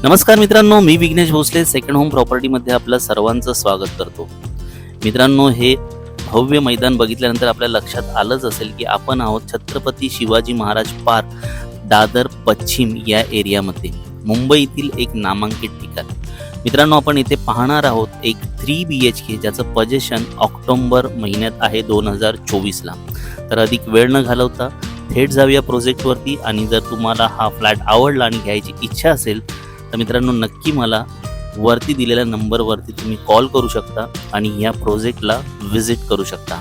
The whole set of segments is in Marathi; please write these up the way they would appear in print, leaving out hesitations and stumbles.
नमस्कार मित्रांनो, मी विघ्नेश भोसले सेकंड होम प्रॉपर्टीमध्ये आपलं सर्वांचं स्वागत करतो. मित्रांनो, हे भव्य मैदान बघितल्यानंतर आपल्या लक्षात आलंच असेल की आपण आहोत छत्रपती शिवाजी महाराज पार्क, दादर पश्चिम या एरियामध्ये, मुंबईतील एक नामांकित ठिकाण. मित्रांनो, आपण इथे पाहणार आहोत एक 3 BHK ज्याचं पोझिशन ऑक्टोबर महिन्यात आहे 2024ला. तर अधिक वेळ न घालवता थेट जाऊया प्रोजेक्टवरती. आणि जर तुम्हाला हा फ्लॅट आवडला आणि घ्यायची इच्छा असेल तर मित्रांनो, नक्की मला वरती दिलेल्या नंबरवरती तुम्ही कॉल करू शकता आणि या प्रोजेक्टला व्हिजिट करू शकता.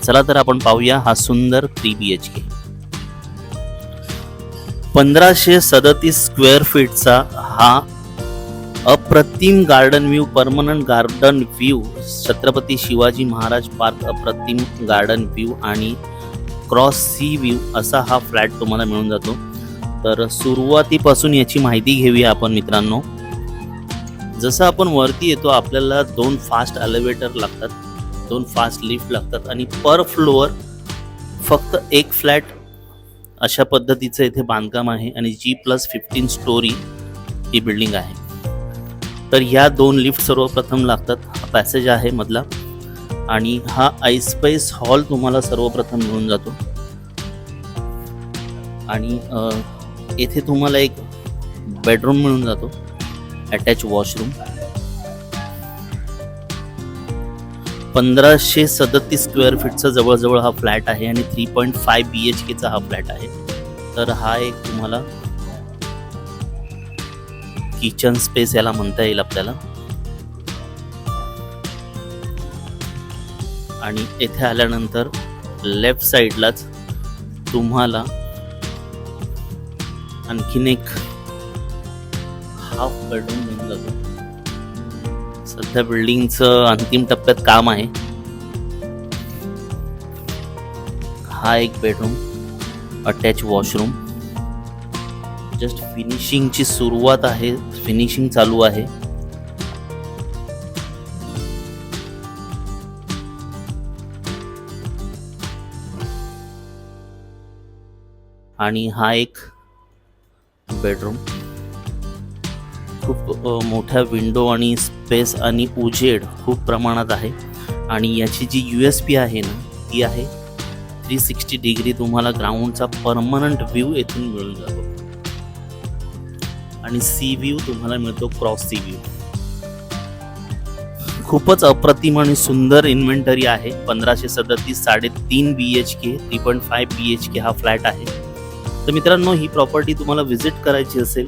चला तर आपण पाहूया हा सुंदर 3 BHK. 1537 स्क्वेअर फीटचा हा अप्रतिम garden view, permanent garden view, Chhatrapati Shivaji Maharaj park अप्रतिम गार्डन व्ह्यू आणि क्रॉस सी व्ह्यू असा हा फ्लॅट तुम्हाला मिळून जातो. तर सुरुवातीपासून याची माहिती घेऊया आपण मित्रांनो. जसं आपण वरती येतो आपल्याला 2 फास्ट एलिव्हेटर लागतात, 2 फास्ट लिफ्ट लागतात आणि पर फ्लोअर फक्त एक फ्लॅट अशा पद्धतीचं इथे बांधकाम आहे आणि G+15 स्टोरी ही बिल्डिंग आहे. तर ह्या 2 लिफ्ट सर्वप्रथम लागतात. हा पॅसेज आहे मधला आणि हा आईस्पेस हॉल तुम्हाला सर्वप्रथम मिळून जातो. आणि येथे तुम्हाला एक बेडरूम मिळून जातो, अटॅच वॉशरूम. 1537 स्क्वेअर फीटचा जवळजवळ हा फ्लॅट आहे आणि 3.5 BHKचा हा फ्लॅट आहे. तर हा एक तुम्हाला किचन स्पेस याला म्हणता येईल आपल्याला. आणि येथे आल्यानंतर लेफ्ट साईडलाच तुम्हाला आणखीन एक हाफ बेडरूम मिळून जातो. सध्या बिल्डिंगचं अंतिम टप्प्यात काम आहे. हा एक बेडरूम, अटॅच वॉशरूम, जस्ट फिनिशिंगची सुरुवात आहे, फिनिशिंग चालू आहे. आणि हा एक बेडरूम, खूप मोठ्या विंडो आणि स्पेस आणि उजेड खूप प्रमाणात आहे. आणि याची जी USP आहे ना ती आहे 360 डिग्री तुम्हाला ग्राउंडचा परमनंट व्ह्यू येथून मिळून जातो. आणि सी व्ह्यू तुम्हाला मिळतो, क्रॉस सी व्ह्यू. खूपच अप्रतिम आणि सुंदर इन्व्हेंटरी आहे. 1537 3.5 BHK 3.5 BHK हा फ्लॅट आहे. तर मित्रांनो, ही प्रॉपर्टी तुम्हाला व्हिजिट करायची असेल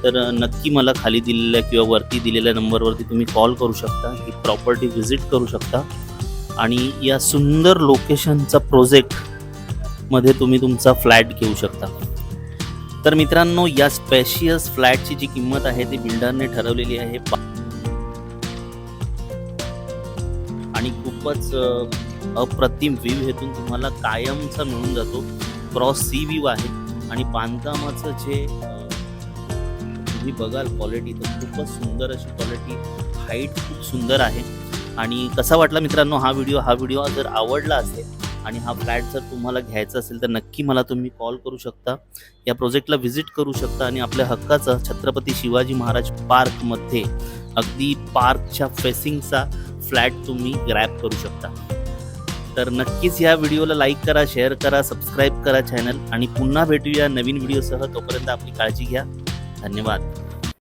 तर नक्की मला खाली दिलेल्या किंवा वरती दिलेल्या नंबरवरती तुम्ही कॉल करू शकता. ही प्रॉपर्टी व्हिजिट करू शकता आणि या सुंदर लोकेशनचा प्रोजेक्टमध्ये तुम्ही तुमचा फ्लॅट घेऊ शकता. तर मित्रांनो, या स्पेशियस फ्लॅटची जी किंमत आहे ती बिल्डरने ठरवलेली आहे आणि खूपच अप्रतिम व्ह्यू हेतून तुम्हाला कायमचा मिळून जातो. क्रॉस सी व्ह्यू आहे आणि बांधकामाचं जे तुम्ही बघाल क्वालिटी तर खूपच सुंदर अशी क्वालिटी, हाईट खूप सुंदर आहे. आणि कसा वाटला मित्रांनो हा व्हिडिओ जर आवडला असेल आणि हा फ्लॅट जर तुम्हाला घ्यायचा असेल तर नक्की मला तुम्ही कॉल करू शकता, या प्रोजेक्टला व्हिजिट करू शकता आणि आपल्या हक्काचा छत्रपती शिवाजी महाराज पार्कमध्ये अगदी पार्कच्या फेसिंगचा फ्लॅट तुम्ही ग्रॅब करू शकता. तर नक्कीच या व्हिडिओला लाईक करा, शेअर करा, सबस्क्राईब करा चॅनल आणि पुन्हा भेटूया नवीन व्हिडिओसह. तोपर्यंत आपली काळजी घ्या. धन्यवाद.